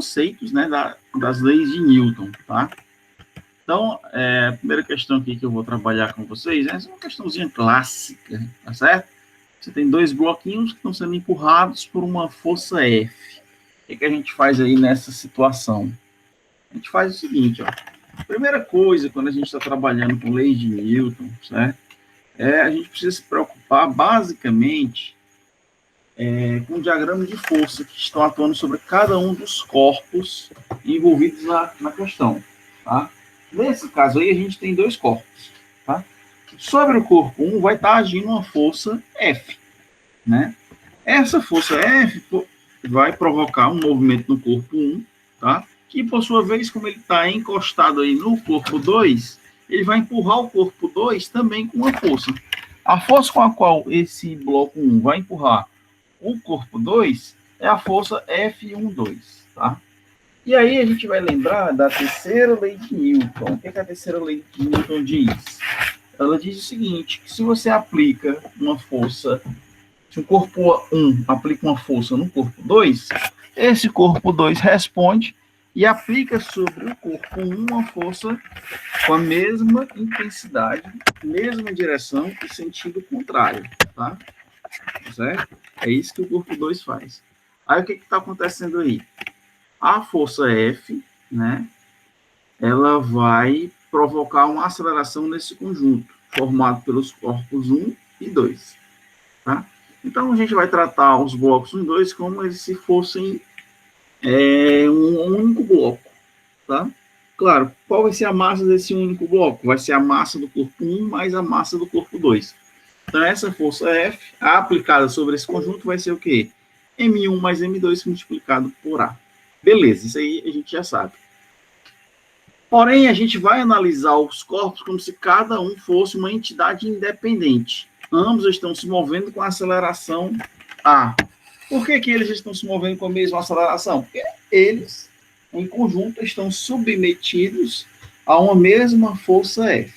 conceitos, né, das leis de Newton, tá? Então, a primeira questão aqui que eu vou trabalhar com vocês é uma questãozinha clássica, tá certo? Você tem dois bloquinhos que estão sendo empurrados por uma força F. O que a gente faz aí nessa situação? A gente faz o seguinte, ó. A primeira coisa, quando a gente está trabalhando com leis de Newton, certo? A gente precisa se preocupar, basicamente, com o diagrama de força que estão atuando sobre cada um dos corpos envolvidos na questão, tá? Nesse caso aí, a gente tem dois corpos, tá? Sobre o corpo 1 vai estar agindo uma força F, né? Essa força F vai provocar um movimento no corpo 1, tá? Que, por sua vez, como ele está encostado aí no corpo 2, ele vai empurrar o corpo 2 também com uma força. A força com a qual esse bloco 1 vai empurrar o corpo 2 é a força F12, tá? E aí a gente vai lembrar da terceira lei de Newton. O que a terceira lei de Newton diz? Ela diz o seguinte, que se você aplica uma força, se o corpo 1 aplica uma força no corpo 2, esse corpo 2 responde e aplica sobre o corpo 1 uma força com a mesma intensidade, mesma direção e sentido contrário, tá? Certo? É isso que o corpo 2 faz. Aí o que está acontecendo aí? A força F, né, ela vai provocar uma aceleração nesse conjunto, formado pelos corpos 1 e 2. Tá? Então, a gente vai tratar os blocos 1 e 2 como se fossem um único bloco. Tá? Claro, qual vai ser a massa desse único bloco? Vai ser a massa do corpo 1 mais a massa do corpo 2. Então, essa força F, aplicada sobre esse conjunto, vai ser o quê? M1 mais M2 multiplicado por A. Beleza, isso aí a gente já sabe. Porém, a gente vai analisar os corpos como se cada um fosse uma entidade independente. Ambos estão se movendo com a aceleração A. Por que eles estão se movendo com a mesma aceleração? Porque eles, em conjunto, estão submetidos a uma mesma força F.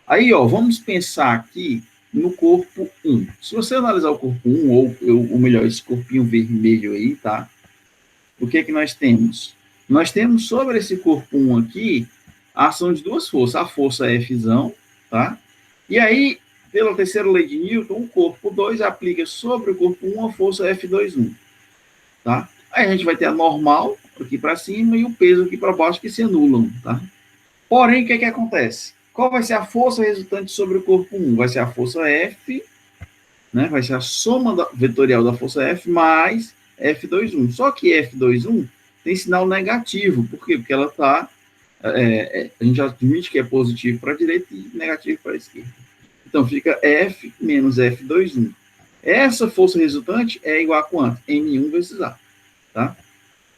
Aí, ó, vamos pensar aqui no corpo 1. Se você analisar o corpo 1, ou melhor, esse corpinho vermelho aí, tá? O que nós temos? Nós temos sobre esse corpo 1 aqui a ação de duas forças. A força Fzão, tá? E aí, pela terceira lei de Newton, o corpo 2 aplica sobre o corpo 1 a força F21, tá? Aí a gente vai ter a normal aqui para cima e o peso aqui para baixo que se anulam, tá? Porém, o que acontece? Qual vai ser a força resultante sobre o corpo 1? Vai ser a força F, né? Vai ser a soma vetorial da força F mais F21. Só que F21 tem sinal negativo. Por quê? Porque ela está... a gente já admite que é positivo para a direita e negativo para a esquerda. Então, fica F menos F21. Essa força resultante é igual a quanto? M1 vezes A. Tá?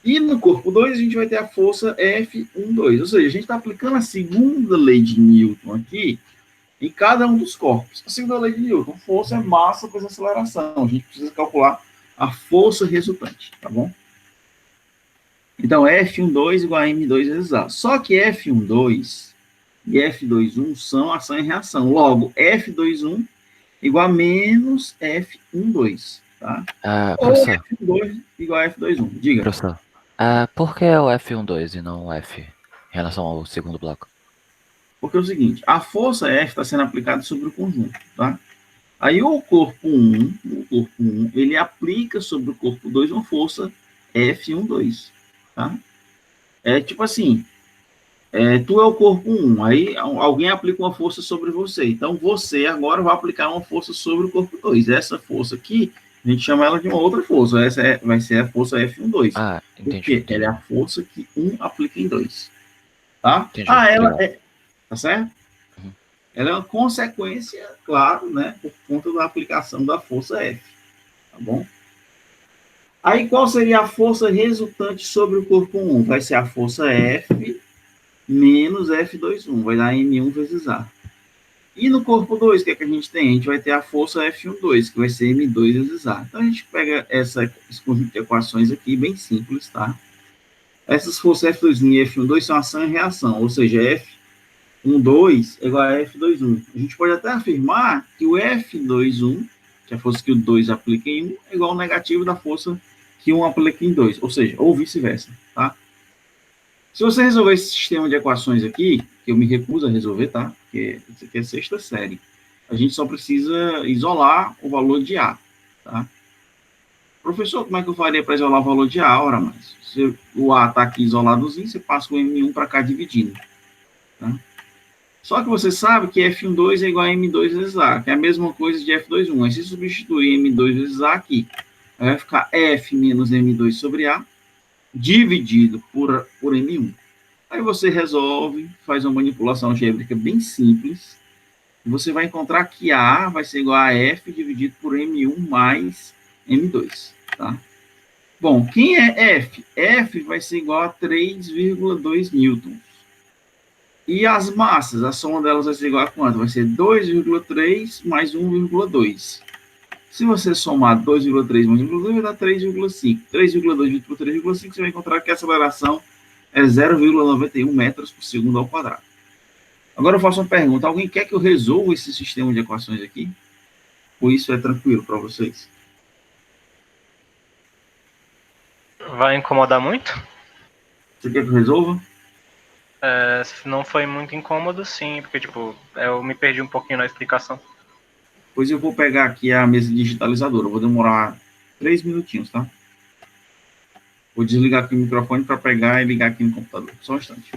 E no corpo 2, a gente vai ter a força F12. Ou seja, a gente está aplicando a segunda lei de Newton aqui em cada um dos corpos. A segunda lei de Newton, força é massa vezes aceleração. A gente precisa calcular a força resultante, tá bom? Então, F12 igual a M2 vezes A. Só que F12 e F21 são ação e reação. Logo, F21 igual a menos F12, tá? Ou Professor, F12 igual a F21. Diga. professor, por que o F12 e não o F em relação ao segundo bloco? Porque é o seguinte, a força F está sendo aplicada sobre o conjunto, tá? Aí o corpo 1, ele aplica sobre o corpo 2 uma força F12, tá? É tipo assim, tu é o corpo 1, aí alguém aplica uma força sobre você. Então, você agora vai aplicar uma força sobre o corpo 2. Essa força aqui, a gente chama ela de uma outra força. Essa vai ser a força F12. Entendi. Porque ela é a força que 1 aplica em 2. Tá? Entendi. Ela é... Tá certo? Uhum. Ela é uma consequência, claro, né? Por conta da aplicação da força F. Tá bom? Aí, qual seria a força resultante sobre o corpo 1? Vai ser a força F menos F21. Vai dar M1 vezes A. E no corpo 2, o que a gente tem? A gente vai ter a força F12, que vai ser M2 vezes A. Então, a gente pega esse conjunto de equações aqui, bem simples, tá? Essas forças F21 e F12 são ação e reação, ou seja, F12 é igual a F21. A gente pode até afirmar que o F21, que é a força que o 2 aplica em 1, é igual ao negativo da força que 1 aplica em 2, ou seja, ou vice-versa, tá? Se você resolver esse sistema de equações aqui, que eu me recuso a resolver, tá? Porque isso aqui é sexta série. A gente só precisa isolar o valor de A, tá? Professor, como é que eu faria para isolar o valor de A? Ora, mas se o A está aqui isoladozinho, você passa o M1 para cá dividindo, tá? Só que você sabe que F12 é igual a M2 vezes A, que é a mesma coisa de F21. Aí se substituir M2 vezes A aqui, aí vai ficar F menos M2 sobre A, dividido por M1. Aí você resolve, faz uma manipulação algébrica bem simples, e você vai encontrar que A vai ser igual a F dividido por M1 mais M2, tá? Bom, quem é F? F vai ser igual a 3,2 newtons. E as massas, a soma delas vai ser igual a quanto? Vai ser 2,3 mais 1,2. Se você somar 2,3 mais 1,2, vai dar 3,5. 3,2 dividido por 3,5, você vai encontrar que a aceleração é 0,91 metros por segundo ao quadrado. Agora eu faço uma pergunta. Alguém quer que eu resolva esse sistema de equações aqui? Ou isso é tranquilo para vocês? Vai incomodar muito? Você quer que eu resolva? Se não foi muito incômodo, sim, porque, tipo, eu me perdi um pouquinho na explicação. Pois eu vou pegar aqui a mesa digitalizadora. Eu vou demorar 3 minutinhos, tá? Vou desligar aqui o microfone para pegar e ligar aqui no computador. Só um instante.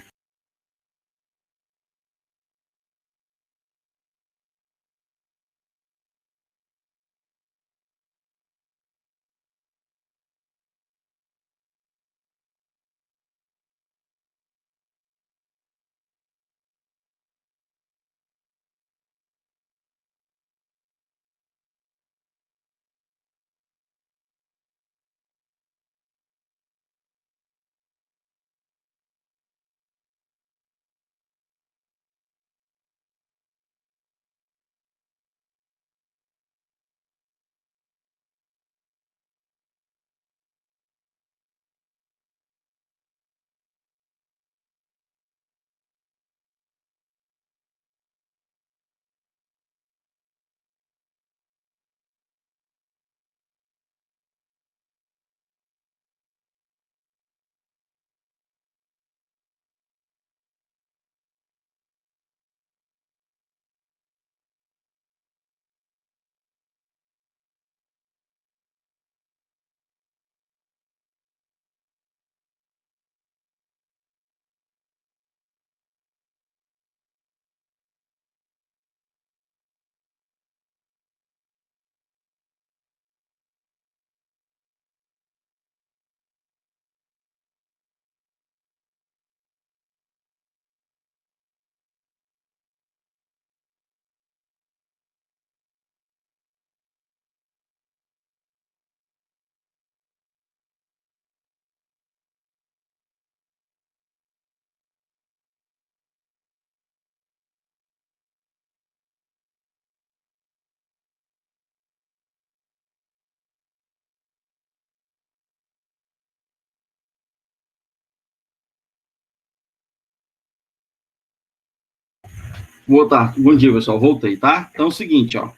Boa tarde. Bom dia, pessoal. Voltei, tá? Então é o seguinte, ó.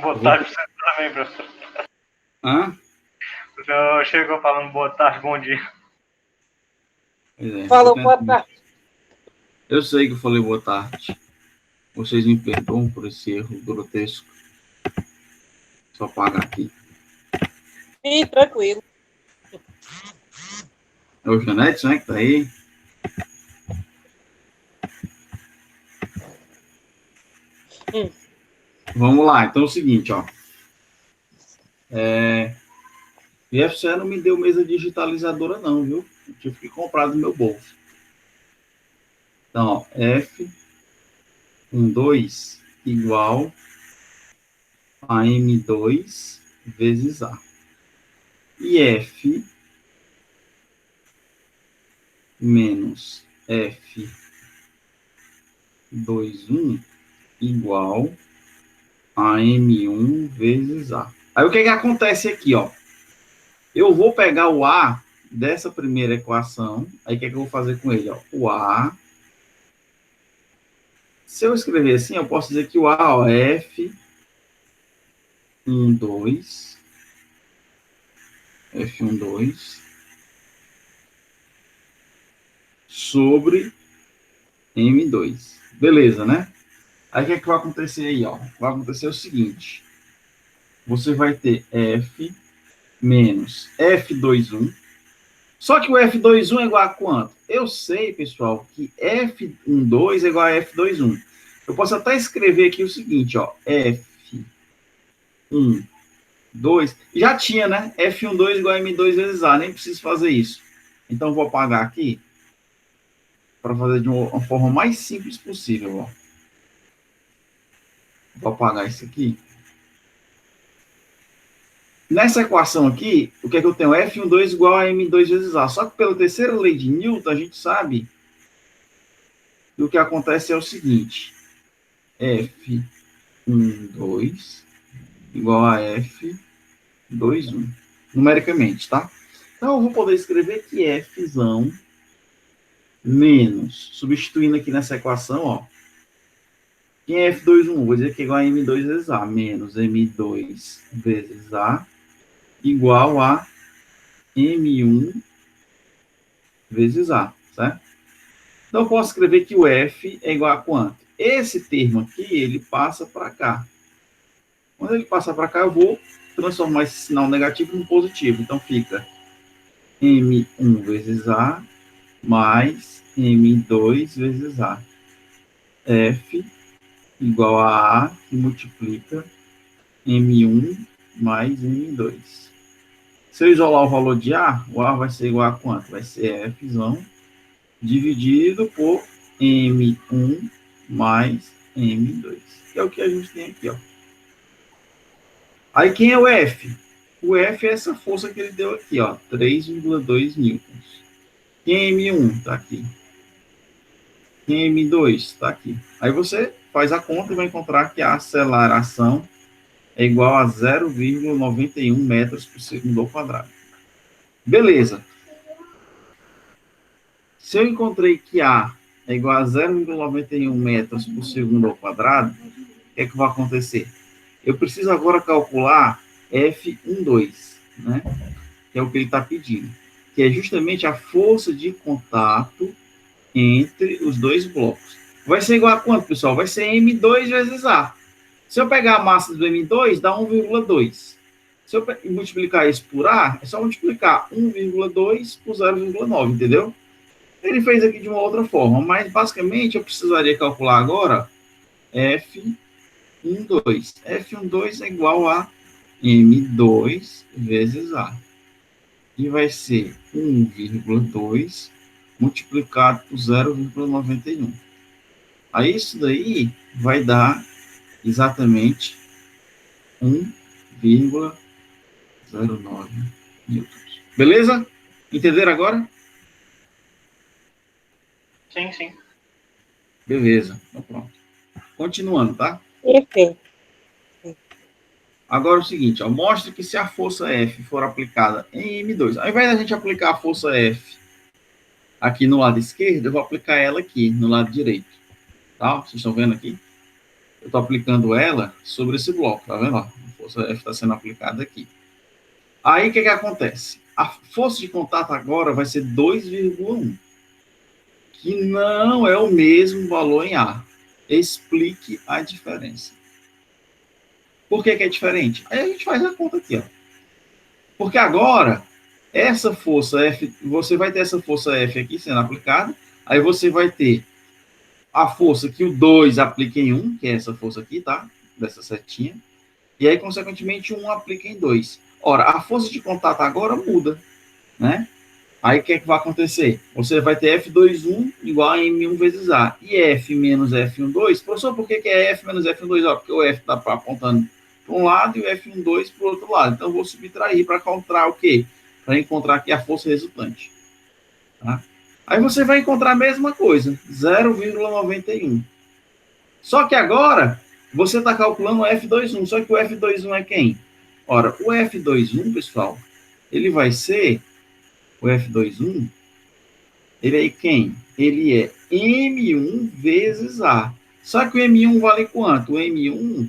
Boa tarde pra você também, professor. Hã? O senhor chegou falando boa tarde, bom dia. Falou boa tarde. Eu sei que eu falei boa tarde. Vocês me perdoam por esse erro grotesco. Só apagar aqui. Ih, tranquilo. É o Janete, né, que tá aí. Vamos lá. Então é o seguinte, ó. IFCE não me deu mesa digitalizadora, não, viu? Eu tive que comprar do meu bolso. Então, ó, F12 igual a M2 vezes A. E F menos F21 igual a M1 vezes A. Aí o que acontece aqui, ó? Eu vou pegar o A dessa primeira equação, aí o que eu vou fazer com ele, ó? O A, se eu escrever assim, eu posso dizer que o A, ó, é F12 F12 sobre M2. Beleza, né? Aí o que é que vai acontecer aí, ó? Vai acontecer o seguinte. Você vai ter F menos F21. Só que o F21 é igual a quanto? Eu sei, pessoal, que F12 é igual a F21. Eu posso até escrever aqui o seguinte, ó. F12. Já tinha, né? F12 igual a M2 vezes A. Nem preciso fazer isso. Então, eu vou apagar aqui para fazer de uma forma mais simples possível, ó. Vou apagar isso aqui. Nessa equação aqui, o que é que eu tenho? F12 igual a M2 vezes A. Só que pela terceira lei de Newton, a gente sabe que o que acontece é o seguinte. F12 igual a F21. Numericamente, tá? Então, eu vou poder escrever que Fzão menos, substituindo aqui nessa equação, ó. Quem é F21? Vou dizer que é igual a M2 vezes A, menos M2 vezes A, igual a M1 vezes A, certo? Então, eu posso escrever que o F é igual a quanto? Esse termo aqui, ele passa para cá. Quando ele passar para cá, eu vou transformar esse sinal negativo em positivo. Então, fica M1 vezes A mais M2 vezes A. F igual a A, que multiplica M1 mais M2. Se eu isolar o valor de A, o A vai ser igual a quanto? Vai ser Fzão dividido por M1 mais M2. Que é o que a gente tem aqui, ó. Aí quem é o F? O F é essa força que ele deu aqui, ó. 3,2 newtons. Quem é M1? Está aqui. Quem é M2? Está aqui. Aí você faz a conta e vai encontrar que a aceleração é igual a 0,91 metros por segundo ao quadrado. Beleza. Se eu encontrei que A é igual a 0,91 metros por segundo ao quadrado, o que é que vai acontecer? Eu preciso agora calcular F12, né? Que é o que ele está pedindo. Que é justamente a força de contato entre os dois blocos. Vai ser igual a quanto, pessoal? Vai ser M2 vezes A. Se eu pegar a massa do M2, dá 1,2. Se eu multiplicar isso por A, é só multiplicar 1,2 por 0,9, entendeu? Ele fez aqui de uma outra forma, mas basicamente eu precisaria calcular agora F12. F12 é igual a M2 vezes A. E vai ser 1,2 multiplicado por 0,91. Aí isso daí vai dar exatamente 1,09 newtons. Beleza? Entenderam agora? Sim, sim. Beleza. Então pronto. Continuando, tá? Perfeito. Agora é o seguinte, ó, mostra que se a força F for aplicada em M2, ao invés da gente aplicar a força F aqui no lado esquerdo, eu vou aplicar ela aqui no lado direito. Tá? Vocês estão vendo aqui? Eu estou aplicando ela sobre esse bloco, tá vendo? Ó, a força F está sendo aplicada aqui. Aí o que acontece? A força de contato agora vai ser 2,1, que não é o mesmo valor em A. Explique a diferença. Por que é diferente? Aí a gente faz a conta aqui, ó. Porque agora, essa força F, você vai ter essa força F aqui sendo aplicada, aí você vai ter a força que o 2 aplica em 1, que é essa força aqui, tá? Dessa setinha. E aí, consequentemente, 1 aplica em 2. Ora, a força de contato agora muda, né? Aí, o que é que vai acontecer? Você vai ter F21 igual a M1 vezes A. E F menos F12, professor, por que é F menos F12? Ó, porque o F está apontando para um lado e o F12 para o outro lado. Então, eu vou subtrair para encontrar o quê? Para encontrar aqui a força resultante. Tá? Aí você vai encontrar a mesma coisa, 0,91. Só que agora, você está calculando o F21, só que o F21 é quem? Ora, o F21, pessoal, ele vai ser, o F21, ele é quem? Ele é M1 vezes A. Só que o M1 vale quanto? O M1,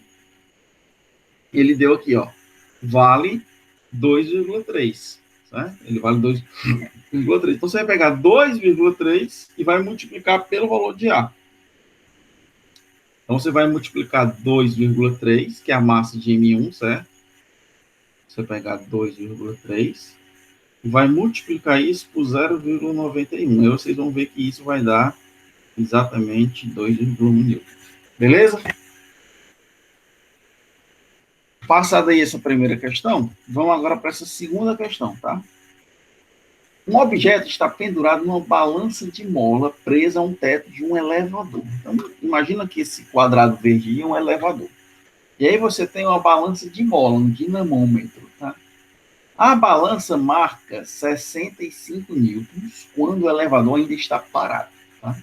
ele deu aqui, ó, vale 2,3. né? Ele vale 2,3. Então, você vai pegar 2,3 e vai multiplicar pelo valor de A. Então, você vai multiplicar 2,3, que é a massa de M1, certo? Você pegar 2,3 e vai multiplicar isso por 0,91. Aí vocês vão ver que isso vai dar exatamente 2,1 newton. Beleza? Passada aí essa primeira questão, vamos agora para essa segunda questão, tá? Um objeto está pendurado numa balança de mola presa a um teto de um elevador. Então, imagina que esse quadrado verde é um elevador. E aí você tem uma balança de mola, um dinamômetro, tá? A balança marca 65 newtons quando o elevador ainda está parado, tá?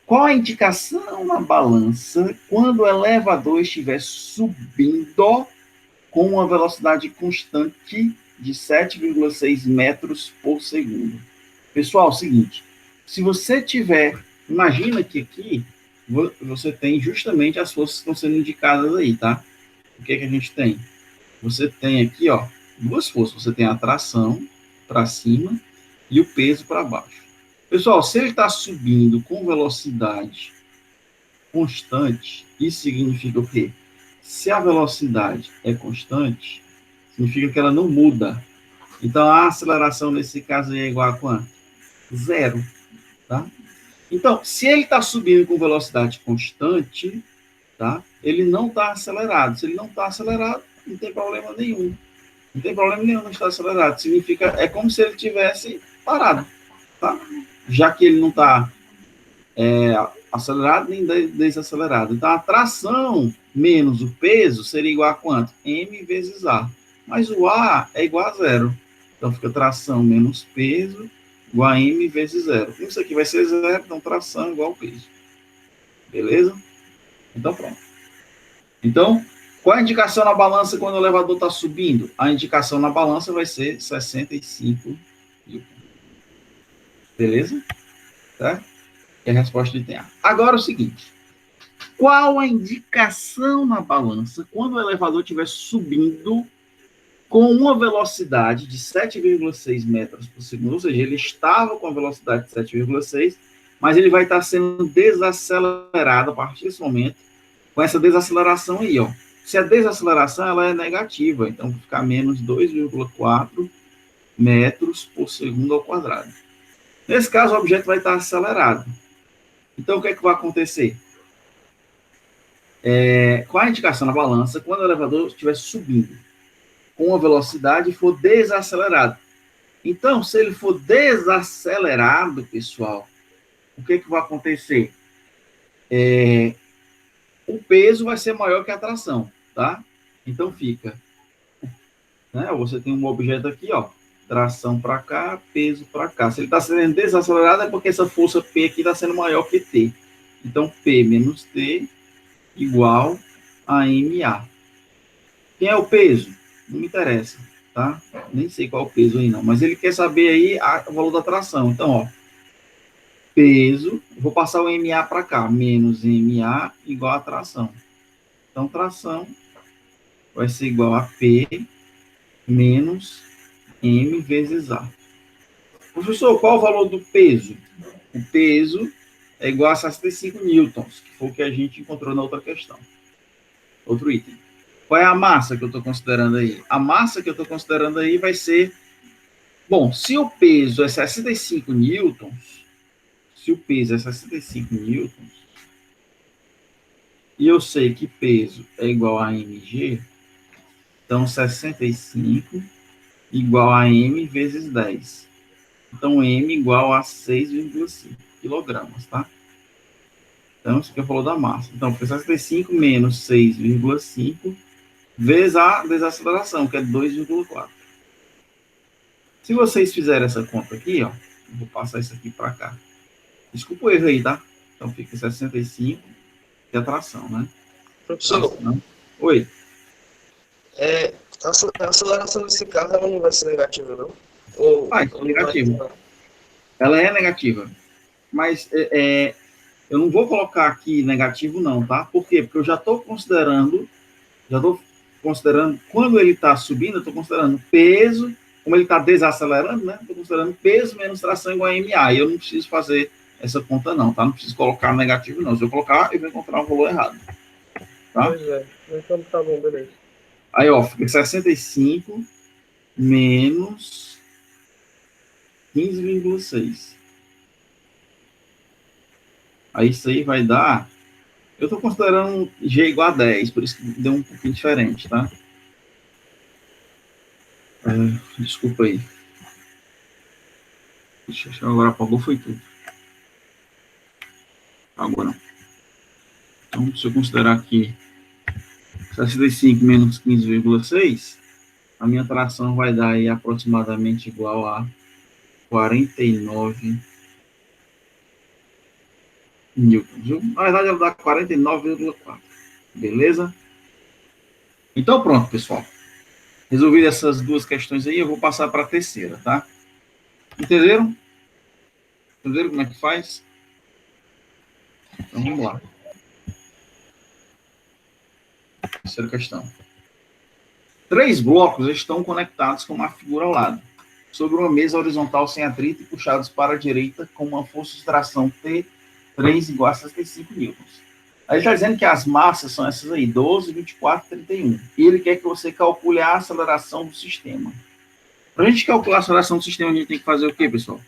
Qual a indicação na balança quando o elevador estiver subindo com uma velocidade constante de 7,6 metros por segundo? Pessoal, é o seguinte, se você tiver, imagina que aqui você tem justamente as forças que estão sendo indicadas aí, tá? O que a gente tem? Você tem aqui, ó, duas forças. Você tem a tração para cima e o peso para baixo. Pessoal, se ele está subindo com velocidade constante, isso significa o quê? Se a velocidade é constante, significa que ela não muda. Então, a aceleração nesse caso é igual a quanto? 0, tá? Então, se ele está subindo com velocidade constante, tá? Ele não está acelerado. Se ele não está acelerado, não tem problema nenhum. Não tem problema nenhum não estar acelerado. Significa, é como se ele tivesse parado, tá? Já que ele não está acelerado nem desacelerado. Então, a tração menos o peso seria igual a quanto? M vezes A. Mas o A é igual a 0. Então, fica tração menos peso igual a M vezes 0. Isso aqui vai ser 0, então tração igual ao peso. Beleza? Então, pronto. Então, qual a indicação na balança quando o elevador está subindo? A indicação na balança vai ser 65 newton. Beleza? Tá? É a resposta de item A. Agora, o seguinte. Qual a indicação na balança quando o elevador estiver subindo com uma velocidade de 7,6 metros por segundo? Ou seja, ele estava com a velocidade de 7,6, mas ele vai estar sendo desacelerado a partir desse momento, com essa desaceleração aí, ó. Se a desaceleração ela é negativa, então vai ficar menos 2,4 metros por segundo ao quadrado. Nesse caso, o objeto vai estar acelerado. Então, o que é que vai acontecer? Qual a indicação na balança quando o elevador estiver subindo com a velocidade e for desacelerado? Então, se ele for desacelerado, pessoal, o que é que vai acontecer? O peso vai ser maior que a tração, tá? Então fica, né? Você tem um objeto aqui, ó, tração para cá, peso para cá. Se ele está sendo desacelerado é porque essa força P aqui está sendo maior que T. Então P menos T igual a MA. Quem é o peso? Não me interessa, tá? Nem sei qual é o peso aí não, mas ele quer saber aí o valor da tração. Então, ó, peso, vou passar o MA para cá, menos MA igual a tração. Então, tração vai ser igual a P menos M vezes A. Professor, qual o valor do peso? O peso é igual a 65 newtons, que foi o que a gente encontrou na outra questão. Outro item. Qual é a massa que eu estou considerando aí? A massa que eu estou considerando aí vai ser... Bom, se o peso é 65 newtons, se o peso é 65 newtons, e eu sei que peso é igual a mg, então 65 igual a m vezes 10. Então, m igual a 6,5 quilogramas, tá? Então, isso aqui eu falo da massa. Então, foi 65 menos 6,5 vezes a desaceleração, que é 2,4. Se vocês fizerem essa conta aqui, ó, eu vou passar isso aqui para cá. Desculpa o erro aí, tá? Então, fica 65, que é a tração, né? Professor, Tração. Oi. A aceleração desse carro ela não vai ser negativa, não? Ou negativa. Ela é negativa. Mas eu não vou colocar aqui negativo, não, tá? Por quê? Porque eu já estou considerando, quando ele está subindo, eu estou considerando peso como ele está desacelerando, né? Estou considerando peso menos tração igual a MA. E eu não preciso fazer essa conta não, tá? Não preciso colocar negativo não. Se eu colocar, eu vou encontrar um valor errado. Tá? Pois é. Então tá bom, beleza. Aí, ó, fica 65 menos 15,6. Aí isso aí vai dar... Eu estou considerando G igual a 10, por isso que deu um pouquinho diferente, tá? Desculpa aí. Deixa eu agora apagou, foi tudo. Agora. Então, se eu considerar aqui 65 menos 15,6, a minha tração vai dar aí aproximadamente igual a 49 newtons. Na verdade, ela dá 49,4. Beleza? Então, pronto, pessoal. Resolvido essas duas questões aí, eu vou passar para a terceira, tá? Entenderam? Entenderam como é que faz? Então, vamos lá. Terceira questão. 3 blocos estão conectados com uma figura ao lado, sobre uma mesa horizontal sem atrito e puxados para a direita com uma força de tração T3 igual a 65 newtons. Aí ele está dizendo que as massas são essas aí, 12, 24 e 31. E ele quer que você calcule a aceleração do sistema. Para a gente calcular a aceleração do sistema, a gente tem que fazer o quê, pessoal?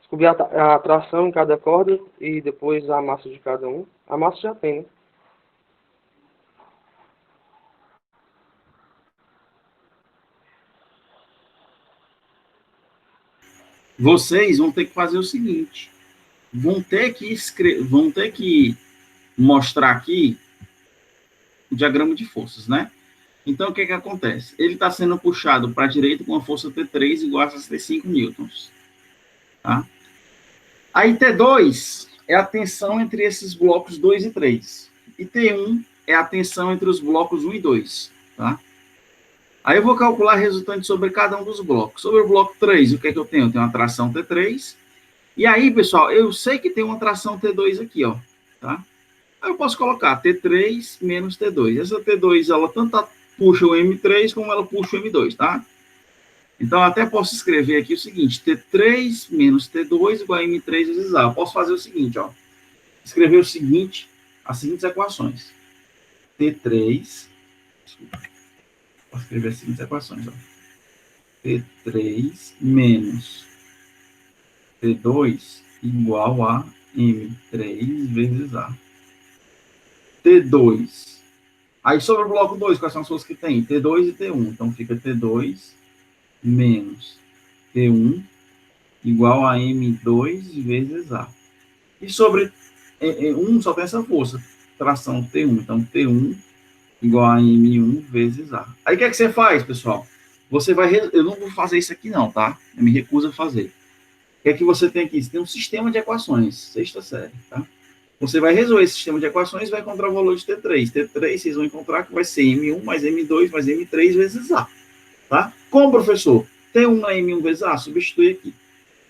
Descobrir a tração em cada corda e depois a massa de cada um. A massa já tem, né? Vocês vão ter que fazer o seguinte. Vão ter que mostrar aqui o diagrama de forças, né? Então, o que acontece? Ele está sendo puxado para a direita com a força T3 igual a 65 newtons. Tá? Aí, T2 é a tensão entre esses blocos 2 e 3. E T1 é a tensão entre os blocos 1 e 2. Tá? Aí, eu vou calcular a resultante sobre cada um dos blocos. Sobre o bloco 3, o que é que eu tenho? Eu tenho uma tração T3. E aí, pessoal, eu sei que tem uma tração T2 aqui, ó. Tá? Aí eu posso colocar T3 menos T2. Essa T2, ela tanto puxa o M3 como ela puxa o M2, tá? Então, eu até posso escrever aqui o seguinte, T3 menos T2 igual a M3 vezes A. Eu posso fazer o seguinte, ó. Escrever o seguinte, as seguintes equações. T3, desculpa, posso escrever as seguintes equações, ó. T3 menos T2 igual a M3 vezes A. T2. Aí, sobre o bloco 2, quais são as forças que tem? T2 e T1. Então, fica T2 menos T1 igual a M2 vezes A. E sobre 1 só tem essa força, tração T1. Então, T1 igual a M1 vezes A. Aí, o que é que você faz, pessoal? Você vai... Eu não vou fazer isso aqui não, tá? Eu me recuso a fazer. O que é que você tem aqui? Você tem um sistema de equações, sexta série, tá? Você vai resolver esse sistema de equações e vai encontrar o valor de T3. T3, vocês vão encontrar que vai ser M1 mais M2 mais M3 vezes A. Tá? Como, professor? T1 é M1 vezes A, substitui aqui.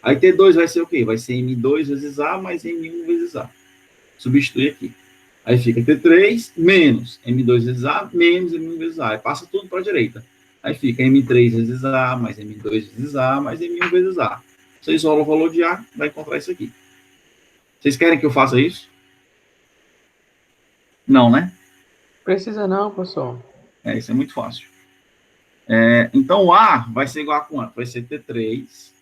Aí T2 vai ser o quê? Vai ser M2 vezes A mais M1 vezes A. Substitui aqui. Aí fica T3 menos M2 vezes A menos M1 vezes A. Aí passa tudo para a direita. Aí fica M3 vezes A mais M2 vezes A mais M1 vezes A. Você isola o valor de A, vai encontrar isso aqui. Vocês querem que eu faça isso? Não, né? Precisa não, professor. Isso é muito fácil. Então, o A vai ser igual a quanto? Vai ser T3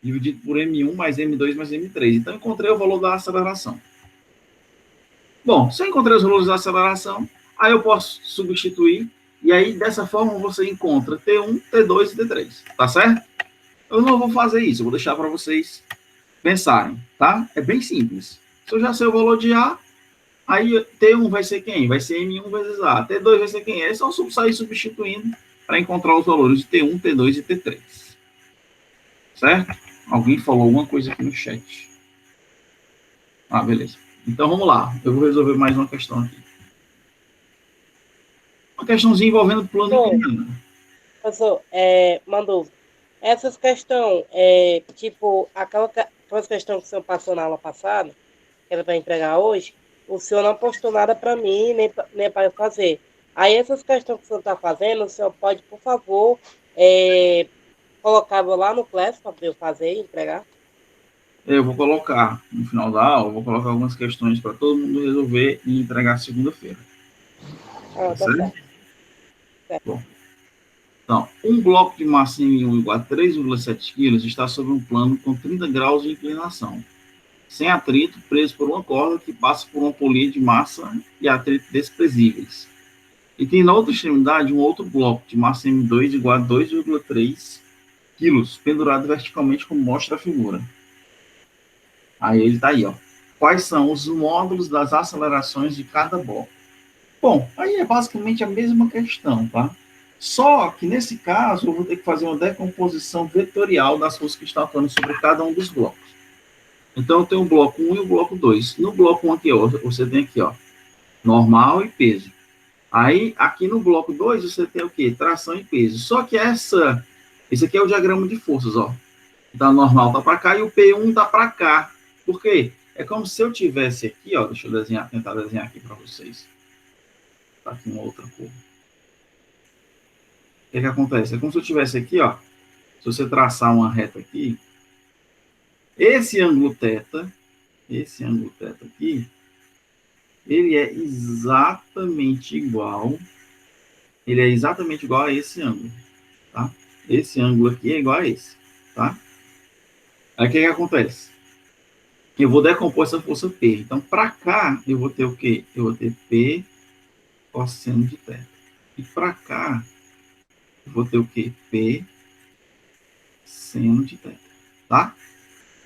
dividido por M1 mais M2 mais M3. Então, eu encontrei o valor da aceleração. Bom, se eu encontrei os valores da aceleração, aí eu posso substituir, e aí, dessa forma, você encontra T1, T2 e T3. Tá certo? Eu não vou fazer isso, eu vou deixar para vocês pensarem, tá? É bem simples. Se eu já sei o valor de A, aí T1 vai ser quem? Vai ser M1 vezes A. T2 vai ser quem? É só sair substituindo para encontrar os valores de T1, T2 e T3. Certo? Alguém falou alguma coisa aqui no chat. Ah, beleza. Então, vamos lá. Eu vou resolver mais uma questão aqui. Uma questãozinha envolvendo plano inclinado. Professor, mandou. Essas questões, tipo, aquelas questões que o senhor passou na aula passada, que era para entregar hoje, o senhor não postou nada para mim, nem para eu fazer. Aí essas questões que o senhor está fazendo, o senhor pode, por favor, colocar lá no Class para eu fazer e entregar? Eu vou colocar, no final da aula, eu vou colocar algumas questões para todo mundo resolver e entregar segunda-feira. Tá Certo? certo. Bom. Então, um bloco de massa M1 igual a 3,7 kg está sobre um plano com 30 graus de inclinação, sem atrito, preso por uma corda que passa por uma polia de massa e atrito desprezíveis. E tem na outra extremidade um outro bloco de massa M2 igual a 2,3 kg, pendurado verticalmente como mostra a figura. Aí ele está aí, ó. Quais são os módulos das acelerações de cada bloco? Bom, aí é basicamente a mesma questão, tá? Só que nesse caso eu vou ter que fazer uma decomposição vetorial das forças que estão atuando sobre cada um dos blocos. Então eu tenho o bloco 1 e o bloco 2. No bloco 1 aqui, ó, você tem aqui, ó, normal e peso. Aí aqui no bloco 2 você tem o quê? Tração e peso. Só que esse aqui é o diagrama de forças, ó. Então, normal tá para cá e o P1 tá para cá. Por quê? É como se eu tivesse aqui, ó, deixa eu desenhar, tentar desenhar aqui para vocês. Tá aqui uma outra cor. O que acontece? É como se eu tivesse aqui, ó, se você traçar uma reta aqui, esse ângulo θ aqui, ele é exatamente igual a esse ângulo, tá? Esse ângulo aqui é igual a esse, tá? Aí o que acontece? Eu vou decompor essa força P. Então, para cá, eu vou ter o quê? Eu vou ter P cosseno de θ. E para cá, eu vou ter o quê? P seno de θ. Tá?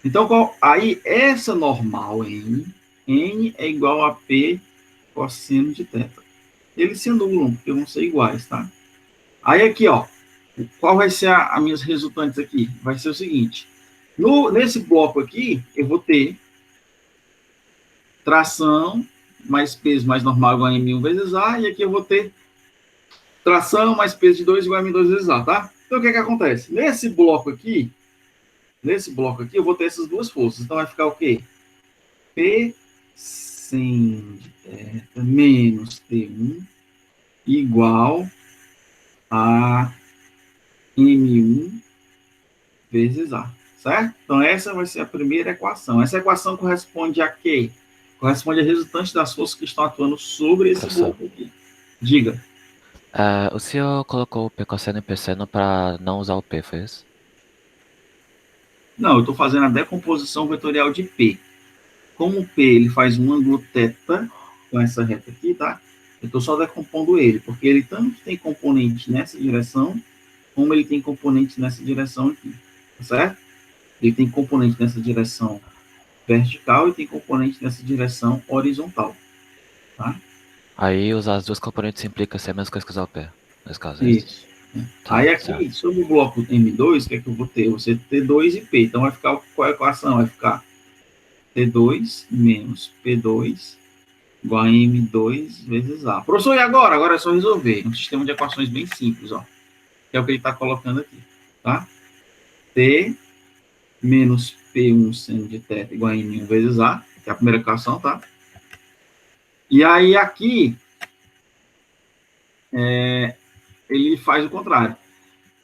Então, aí, essa normal N é igual a P cosseno de θ. Eles se anulam, porque vão ser iguais, tá? Aí, aqui, ó. Qual vai ser as minhas resultantes aqui? Vai ser o seguinte. Nesse bloco aqui, eu vou ter tração mais peso mais normal igual a M1 vezes A, e aqui eu vou ter tração mais peso de 2 igual a M2 vezes A, tá? Então, o que acontece? Nesse bloco aqui, eu vou ter essas duas forças. Então, vai ficar o quê? P sin de θ menos T1 igual a M1 vezes A, certo? Então, essa vai ser a primeira equação. Essa equação corresponde a quê? Corresponde a resultante das forças que estão atuando sobre esse bloco aqui. Diga. O senhor colocou o P cosseno e P seno para não usar o P, foi isso? Não, eu estou fazendo a decomposição vetorial de P. Como o P ele faz um ângulo θ com essa reta aqui, tá? Eu estou só decompondo ele, porque ele tanto tem componente nessa direção, como ele tem componente nessa direção aqui, tá certo? Ele tem componente nessa direção vertical e tem componente nessa direção horizontal, tá? Aí usar as duas componentes implica ser a mesma coisa que usar o P, nesse caso. Isso. Tá, Aí aqui, certo. sobre o bloco M2, o que é que eu vou ter? Eu vou ter T2 e P. Então vai ficar, qual é a equação? Vai ficar T2 menos P2 igual a M2 vezes A. Professor, e agora? Agora é só resolver. Um sistema de equações bem simples, ó. Que é o que ele está colocando aqui, tá? T menos P1 seno de θ igual a M1 vezes A, que é a primeira equação, tá? E aí aqui, ele faz o contrário.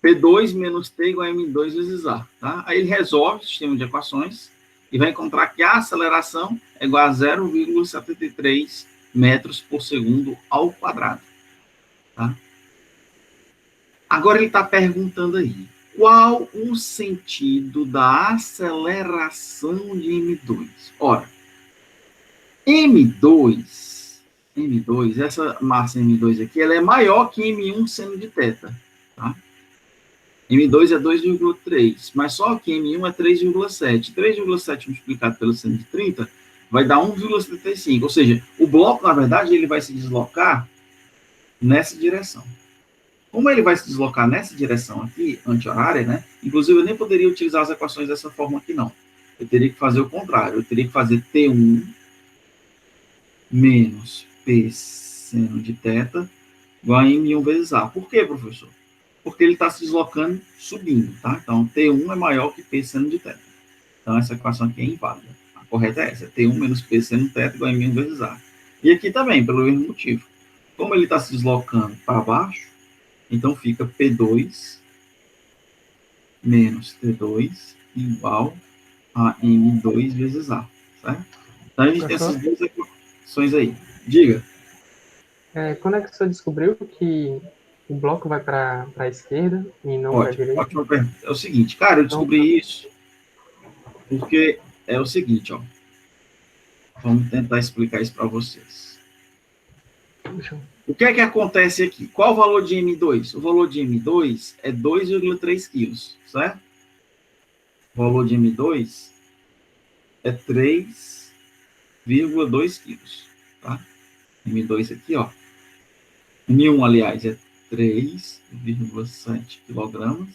P2 menos T igual a M2 vezes A, tá? Aí ele resolve o sistema de equações e vai encontrar que a aceleração é igual a 0,73 metros por segundo ao quadrado, tá? Agora ele está perguntando aí, qual o sentido da aceleração de M2? Ora, M2, essa massa M2 aqui, ela é maior que M1 seno de θ, tá? M2 é 2,3, mas só que M1 é 3,7. 3,7 multiplicado pelo seno de 30 vai dar 1,75. Ou seja, o bloco, na verdade, ele vai se deslocar nessa direção. Como ele vai se deslocar nessa direção aqui, anti-horária, né? Inclusive, eu nem poderia utilizar as equações dessa forma aqui, não. Eu teria que fazer o contrário. Eu teria que fazer T1 menos P seno de θ igual a M1 vezes A. Por quê, professor? Porque ele está se deslocando subindo, tá? Então, T1 é maior que P seno de θ. Então, essa equação aqui é inválida. A correta é essa. T1 menos P seno de θ igual a M1 vezes A. E aqui também, pelo mesmo motivo. Como ele está se deslocando para baixo, então fica P2 menos T2 igual a M2 vezes A, certo? Então, a gente tem essas duas equações aí. Diga. Quando é que você descobriu que o bloco vai para a esquerda e não para a direita? Ótima pergunta. É o seguinte, cara, eu descobri isso porque é o seguinte, ó. Vamos tentar explicar isso para vocês. O que é que acontece aqui? Qual o valor de M2? O valor de M2 é 2,3 quilos, certo? O valor de M2 é 3,2 quilos, tá? M2 aqui, ó. M1, aliás, é 3,7 quilogramas.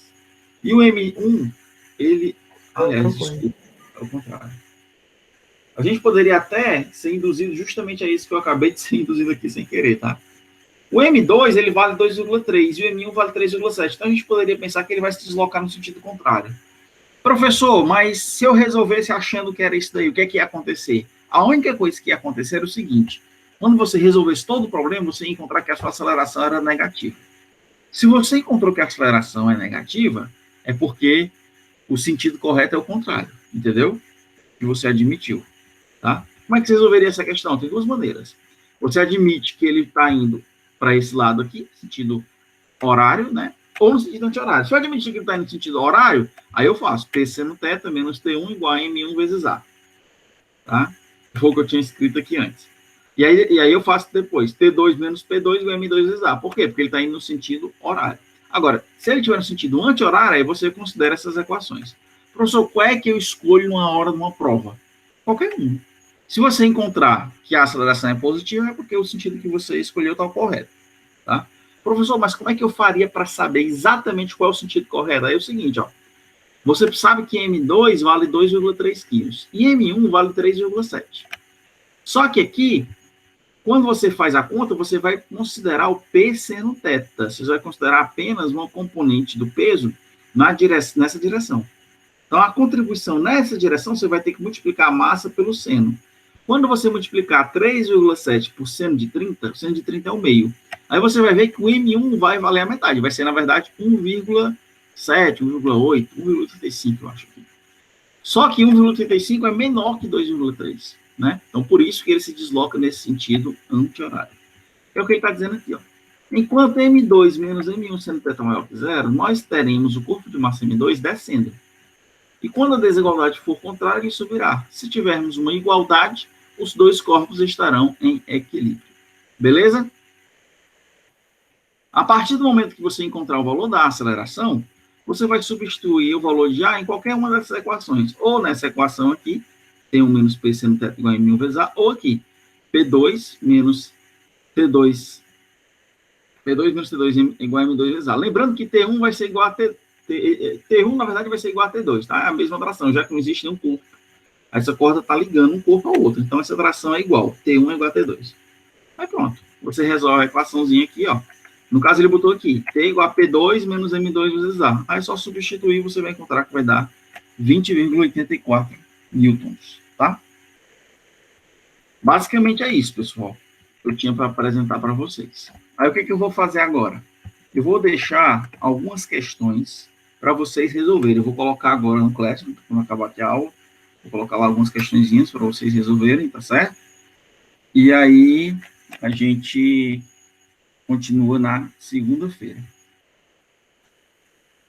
E o M1, ele... Aliás, desculpa, é o contrário. A gente poderia até ser induzido justamente a isso que eu acabei de ser induzido aqui sem querer, tá? O M2, ele vale 2,3 e o M1 vale 3,7. Então, a gente poderia pensar que ele vai se deslocar no sentido contrário. Professor, mas se eu resolvesse achando que era isso daí, o que é que ia acontecer? A única coisa que ia acontecer era o seguinte. Quando você resolvesse todo o problema, você ia encontrar que a sua aceleração era negativa. Se você encontrou que a aceleração é negativa, é porque o sentido correto é o contrário, entendeu? Que você admitiu, tá? Como é que você resolveria essa questão? Tem duas maneiras. Você admite que ele está indo para esse lado aqui, sentido horário, né? Ou no sentido anti-horário. Se eu admitir que ele está indo no sentido horário, aí eu faço P seno θ menos T1 igual a M1 vezes A. Tá? Foi o que eu tinha escrito aqui antes. E aí eu faço depois T2 menos P2 igual a M2 vezes A. Por quê? Porque ele está indo no sentido horário. Agora, se ele estiver no sentido anti-horário, aí você considera essas equações. Professor, qual é que eu escolho numa hora de uma prova? Qualquer um. Se você encontrar que a aceleração é positiva, é porque o sentido que você escolheu está correto. Tá? Professor, mas como é que eu faria para saber exatamente qual é o sentido correto? Aí é o seguinte, ó. Você sabe que M2 vale 2,3 quilos e M1 vale 3,7. Só que aqui, quando você faz a conta, você vai considerar o P seno θ. Você vai considerar apenas uma componente do peso nessa direção. Então, a contribuição nessa direção, você vai ter que multiplicar a massa pelo seno. Quando você multiplicar 3,7 por seno de 30, o seno de 30 é o meio. Aí você vai ver que o M1 vai valer a metade. Vai ser, na verdade, 1,7, 1,8, 1,35, eu acho. Só que 1,35 é menor que 2,3. Né? Então, por isso que ele se desloca nesse sentido anti-horário. É o que ele está dizendo aqui. Ó. Enquanto M2 menos M1 sendo θ maior que zero, nós teremos o corpo de massa M2 descendo. E quando a desigualdade for contrária, ele subirá. Se tivermos uma igualdade, os dois corpos estarão em equilíbrio. Beleza? A partir do momento que você encontrar o valor da aceleração, você vai substituir o valor de A em qualquer uma dessas equações. Ou nessa equação aqui, T1 menos P seno θ igual a M1 vezes A, ou aqui, P2 menos T2 menos T2 igual a M2 vezes A. Lembrando que T1 vai ser igual a T1, na verdade, vai ser igual a T2, tá? É a mesma tração, já que não existe nenhum corpo. Essa corda está ligando um corpo ao outro. Então, essa tração é igual. T1 é igual a T2. Aí, pronto. Você resolve a equaçãozinha aqui, ó. No caso, ele botou aqui, T igual a P2 menos M2 vezes A. Aí, só substituir, você vai encontrar que vai dar 20,84 newtons, tá? Basicamente é isso, pessoal. Eu tinha para apresentar para vocês. Aí, o que eu vou fazer agora? Eu vou deixar algumas questões para vocês resolverem. Eu vou colocar agora no Classroom, quando acabar aqui a aula. Vou colocar lá algumas questõezinhas para vocês resolverem, tá certo? E aí, a gente continua na segunda-feira.